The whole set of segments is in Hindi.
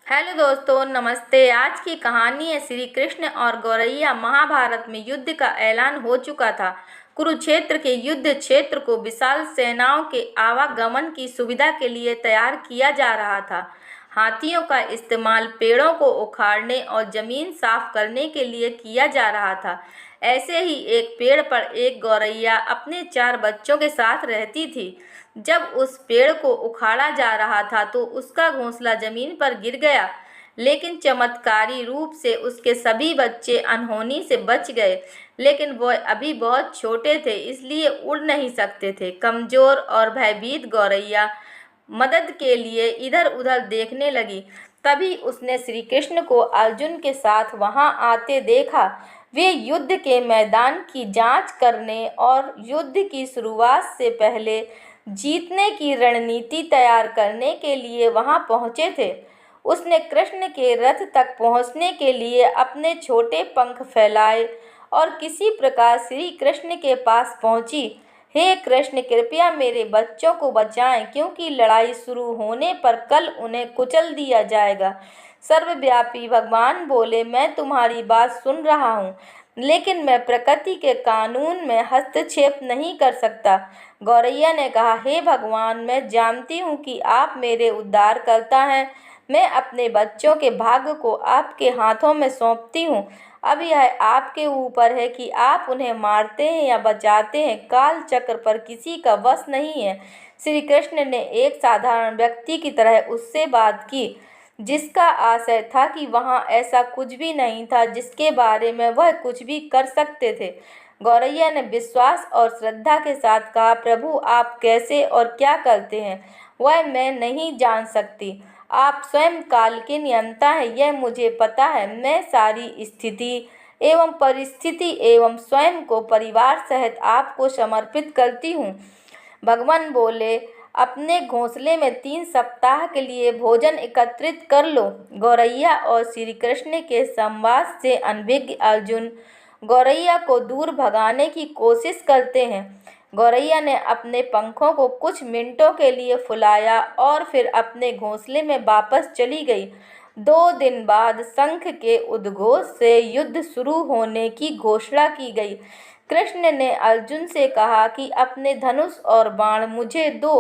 हेलो दोस्तों, नमस्ते। आज की कहानी है श्री कृष्ण और गौरैया। महाभारत में युद्ध का ऐलान हो चुका था। कुरुक्षेत्र के युद्ध क्षेत्र को विशाल सेनाओं के आवागमन की सुविधा के लिए तैयार किया जा रहा था। हाथियों का इस्तेमाल पेड़ों को उखाड़ने और जमीन साफ करने के लिए किया जा रहा था। ऐसे ही एक पेड़ पर एक गौरैया अपने 4 बच्चों के साथ रहती थी। जब उस पेड़ को उखाड़ा जा रहा था तो उसका घोंसला जमीन पर गिर गया, लेकिन चमत्कारी रूप से उसके सभी बच्चे अनहोनी से बच गए। लेकिन वह अभी बहुत छोटे थे, इसलिए उड़ नहीं सकते थे। कमजोर और भयभीत गौरैया मदद के लिए इधर-उधर देखने लगी। तभी उसने श्री कृष्ण को अर्जुन के साथ वहां आते देखा। वे युद्ध के मैदान की जांच करने और युद्ध की शुरुआत से पहले जीतने की रणनीति तैयार करने के लिए वहां पहुंचे थे। उसने कृष्ण के रथ तक पहुंचने के लिए अपने छोटे पंख फैलाए और किसी प्रकार श्री कृष्ण के पास पहुंची। हे कृष्ण, कृपया मेरे बच्चों को बचाएं, क्योंकि लड़ाई शुरू होने पर कल उन्हें कुचल दिया जाएगा। सर्वव्यापी भगवान बोले, मैं तुम्हारी बात सुन रहा हूँ, लेकिन मैं प्रकृति के कानून में हस्तक्षेप नहीं कर सकता। गौरैया ने कहा, हे भगवान, मैं जानती हूँ कि आप मेरे उद्धारकर्ता हैं। मैं अपने बच्चों के भाग्य को आपके हाथों में सौंपती हूँ। अब यह आपके ऊपर है कि आप उन्हें मारते हैं या बचाते हैं। काल चक्र पर किसी का वश नहीं है। श्री कृष्ण ने एक साधारण व्यक्ति की तरह उससे बात की, जिसका आशय था कि वहाँ ऐसा कुछ भी नहीं था जिसके बारे में वह कुछ भी कर सकते थे। गौरैया ने विश्वास और श्रद्धा के साथ कहा, प्रभु, आप कैसे और क्या करते हैं वह मैं नहीं जान सकती। आप स्वयं काल के नियंता हैं, यह मुझे पता है। मैं सारी स्थिति एवं परिस्थिति एवं स्वयं को परिवार सहित आपको समर्पित करती हूँ। भगवान बोले, अपने घोंसले में 3 सप्ताह के लिए भोजन एकत्रित कर लो। गौरैया और श्री कृष्ण के संवाद से अनभिज्ञ अर्जुन गौरैया को दूर भगाने की कोशिश करते हैं। गौरैया ने अपने पंखों को कुछ मिनटों के लिए फुलाया और फिर अपने घोंसले में वापस चली गई। 2 दिन बाद शंख के उद्घोष से युद्ध शुरू होने की घोषणा की गई। कृष्ण ने अर्जुन से कहा कि अपने धनुष और बाण मुझे दो।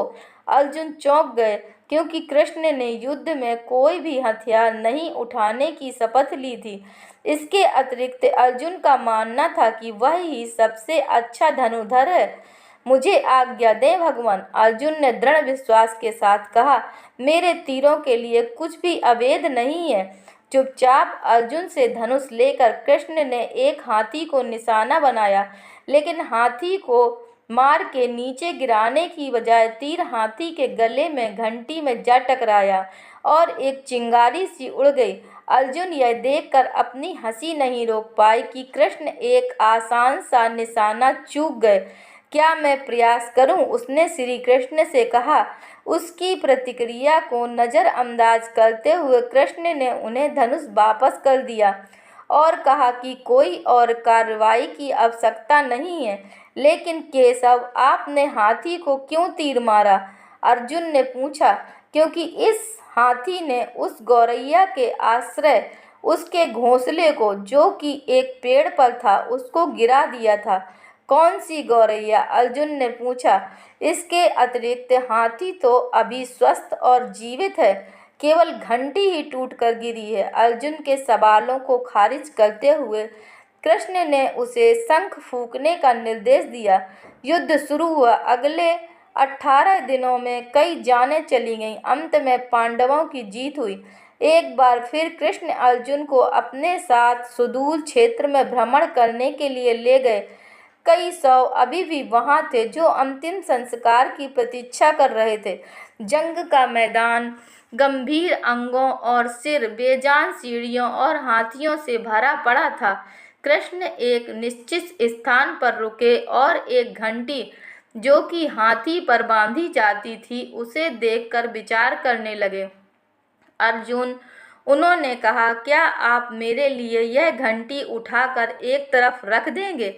अर्जुन चौंक गए, क्योंकि कृष्ण ने युद्ध में कोई भी हथियार नहीं उठाने की शपथ ली थी। इसके अतिरिक्त अर्जुन का मानना था कि वह ही सबसे अच्छा धनुर्धर है। मुझे आज्ञा दें भगवान, अर्जुन ने दृढ़ विश्वास के साथ कहा। मेरे तीरों के लिए कुछ भी अवैध नहीं है। चुपचाप अर्जुन से धनुष लेकर कृष्ण ने एक हाथी को निशाना बनाया, लेकिन हाथी को मार के नीचे गिराने की बजाय तीर हाथी के गले में घंटी में जा टकराया और एक चिंगारी सी उड़ गई। अर्जुन यह देखकर अपनी हंसी नहीं रोक पाए कि कृष्ण एक आसान सा निशाना चूक गए। क्या मैं प्रयास करूं? उसने श्री कृष्ण से कहा। उसकी प्रतिक्रिया को नज़रअंदाज करते हुए कृष्ण ने उन्हें धनुष वापस कर दिया और कहा कि कोई और कार्रवाई की आवश्यकता नहीं है। लेकिन केशव, आपने हाथी को क्यों तीर मारा? अर्जुन ने पूछा। क्योंकि इस हाथी ने उस गौरैया के आश्रय, उसके घोंसले को, जो कि एक पेड़ पर था, उसको गिरा दिया था। कौन सी गौरैया? अर्जुन ने पूछा। इसके अतिरिक्त हाथी तो अभी स्वस्थ और जीवित है, केवल घंटी ही टूटकर गिरी है। अर्जुन के सवालों को खारिज करते हुए कृष्ण ने उसे शंख फूंकने का निर्देश दिया। युद्ध शुरू हुआ। अगले 18 दिनों में कई जानें चली गईं। अंत में पांडवों की जीत हुई। एक बार फिर कृष्ण अर्जुन को अपने साथ सुदूर क्षेत्र में भ्रमण करने के लिए ले गए। कई सौ अभी भी वहां थे, जो अंतिम संस्कार की प्रतीक्षा कर रहे थे। जंग का मैदान गंभीर अंगों और सिर, बेजान सीढ़ियों और हाथियों से भरा पड़ा था। कृष्ण एक निश्चित स्थान पर रुके और एक घंटी, जो कि हाथी पर बांधी जाती थी, उसे देखकर विचार करने लगे। अर्जुन, उन्होंने कहा, क्या आप मेरे लिए यह घंटी उठाकर एक तरफ रख देंगे?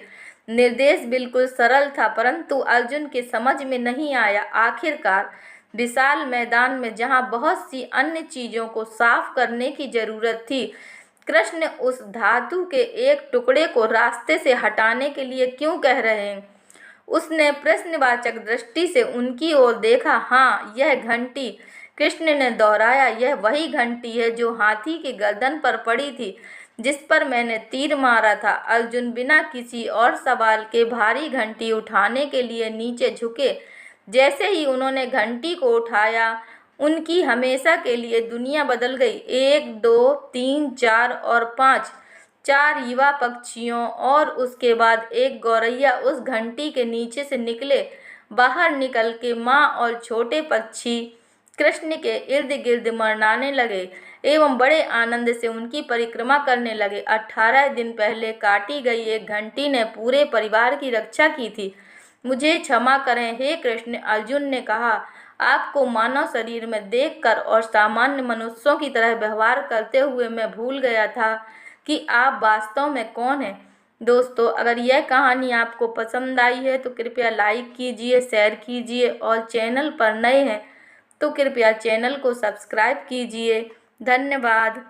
निर्देश बिल्कुल सरल था, परंतु अर्जुन के समझ में नहीं आया। आखिरकार विशाल मैदान में जहाँ बहुत सी अन्य चीजों को साफ करने की जरूरत थी। कृष्ण उस धातु के एक टुकड़े को रास्ते से हटाने के लिए क्यों कह रहे हैं? उसने प्रश्नवाचक दृष्टि से उनकी ओर देखा। हाँ, यह घंटी, कृष्ण ने दोहराया, यह वही घंटी है जो हाथी की गर्दन पर पड़ी थी, जिस पर मैंने तीर मारा था। अर्जुन बिना किसी और सवाल के भारी घंटी उठाने के लिए नीचे झुके। जैसे ही उन्होंने घंटी को उठाया, उनकी हमेशा के लिए दुनिया बदल गई। 1, 2, 3, 4 और 5, 4 युवा पक्षियों और उसके बाद एक गौरैया उस घंटी के नीचे से निकले। बाहर निकल के माँ और छोटे पक्षी कृष्ण के इर्द गिर्द मरनाने लगे एवं बड़े आनंद से उनकी परिक्रमा करने लगे। 18 दिन पहले काटी गई एक घंटी ने पूरे परिवार की रक्षा की थी। मुझे क्षमा करें हे कृष्ण, अर्जुन ने कहा। आपको मानव शरीर में देखकर और सामान्य मनुष्यों की तरह व्यवहार करते हुए मैं भूल गया था कि आप वास्तव में कौन हैं। दोस्तों, अगर यह कहानी आपको पसंद आई है तो कृपया लाइक कीजिए, शेयर कीजिए और चैनल पर नए हैं तो कृपया चैनल को सब्सक्राइब कीजिए। धन्यवाद।